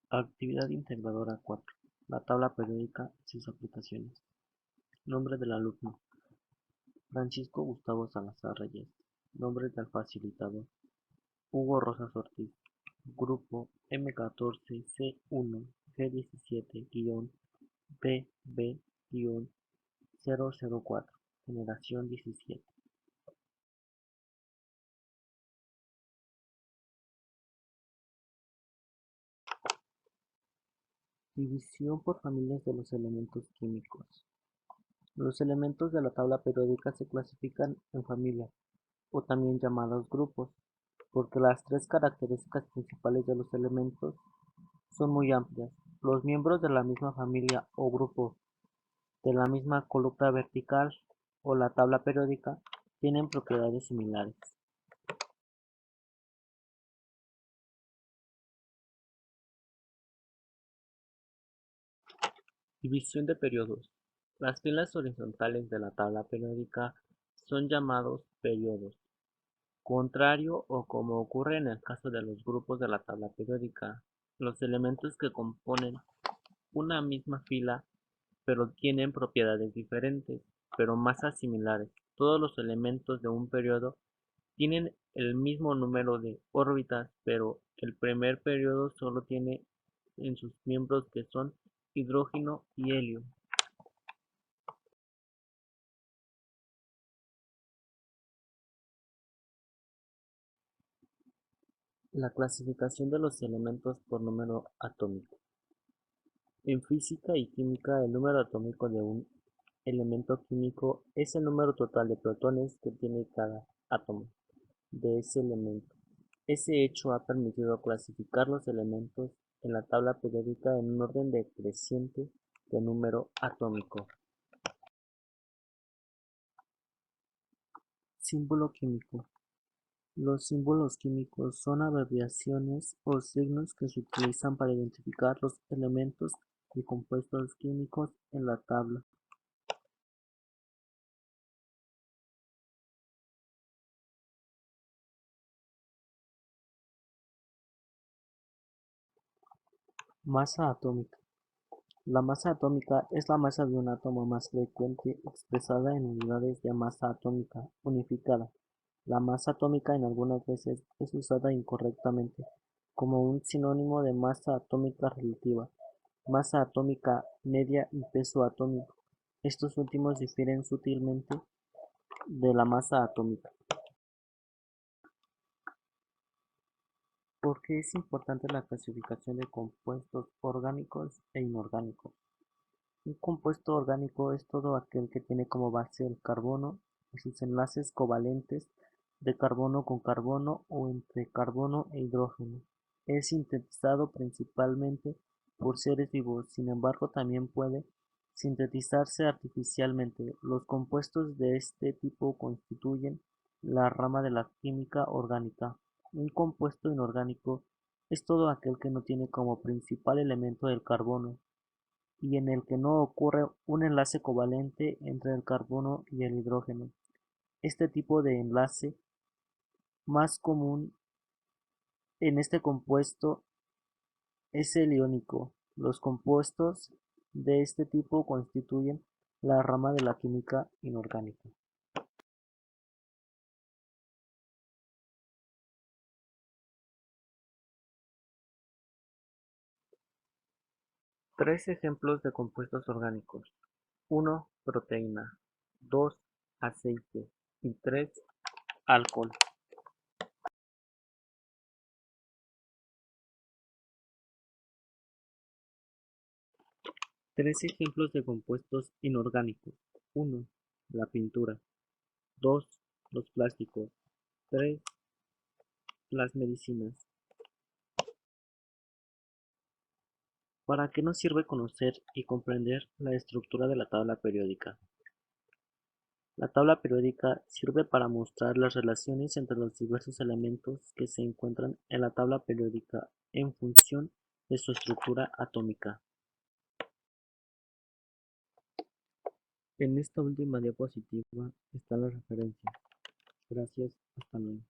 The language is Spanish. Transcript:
Actividad integradora 4. La tabla periódica y sus aplicaciones. Nombre del alumno: Francisco Gustavo Salazar Reyes. Nombre del facilitador: Hugo Rosas Ortiz. Grupo M14C1-G17-BB-004. Generación 17. División por familias de los elementos químicos. Los elementos de la tabla periódica se clasifican en familias, o también llamados grupos, porque las tres características principales de los elementos son muy amplias. Los miembros de la misma familia o grupo de la misma columna vertical o la tabla periódica tienen propiedades similares. División de periodos. Las filas horizontales de la tabla periódica son llamados periodos. Contrario o como ocurre en el caso de los grupos de la tabla periódica, los elementos que componen una misma fila pero tienen propiedades diferentes, pero masas similares. Todos los elementos de un periodo tienen el mismo número de órbitas, pero el primer periodo solo tiene en sus miembros que son hidrógeno y helio. La clasificación de los elementos por número atómico. En física y química, el número atómico de un elemento químico es el número total de protones que tiene cada átomo de ese elemento. Ese hecho ha permitido clasificar los elementos en la tabla periódica en un orden decreciente de número atómico. Símbolo químico. Los símbolos químicos son abreviaciones o signos que se utilizan para identificar los elementos y compuestos químicos en la tabla. Masa atómica. La masa atómica es la masa de un átomo más frecuente expresada en unidades de masa atómica unificada. La masa atómica en algunas veces es usada incorrectamente como un sinónimo de masa atómica relativa, masa atómica media y peso atómico. Estos últimos difieren sutilmente de la masa atómica. ¿Por qué es importante la clasificación de compuestos orgánicos e inorgánicos? Un compuesto orgánico es todo aquel que tiene como base el carbono y sus enlaces covalentes de carbono con carbono o entre carbono e hidrógeno. Es sintetizado principalmente por seres vivos, sin embargo también puede sintetizarse artificialmente. Los compuestos de este tipo constituyen la rama de la química orgánica. Un compuesto inorgánico es todo aquel que no tiene como principal elemento el carbono, y en el que no ocurre un enlace covalente entre el carbono y el hidrógeno. Este tipo de enlace más común en este compuesto es el iónico. Los compuestos de este tipo constituyen la rama de la química inorgánica. Tres ejemplos de compuestos orgánicos: 1. Proteína, 2. Aceite y 3. Alcohol. Tres ejemplos de compuestos inorgánicos: 1. La pintura, 2. Los plásticos, 3. Las medicinas. ¿Para qué nos sirve conocer y comprender la estructura de la tabla periódica? La tabla periódica sirve para mostrar las relaciones entre los diversos elementos que se encuentran en la tabla periódica en función de su estructura atómica. En esta última diapositiva están las referencias. Gracias, hasta luego.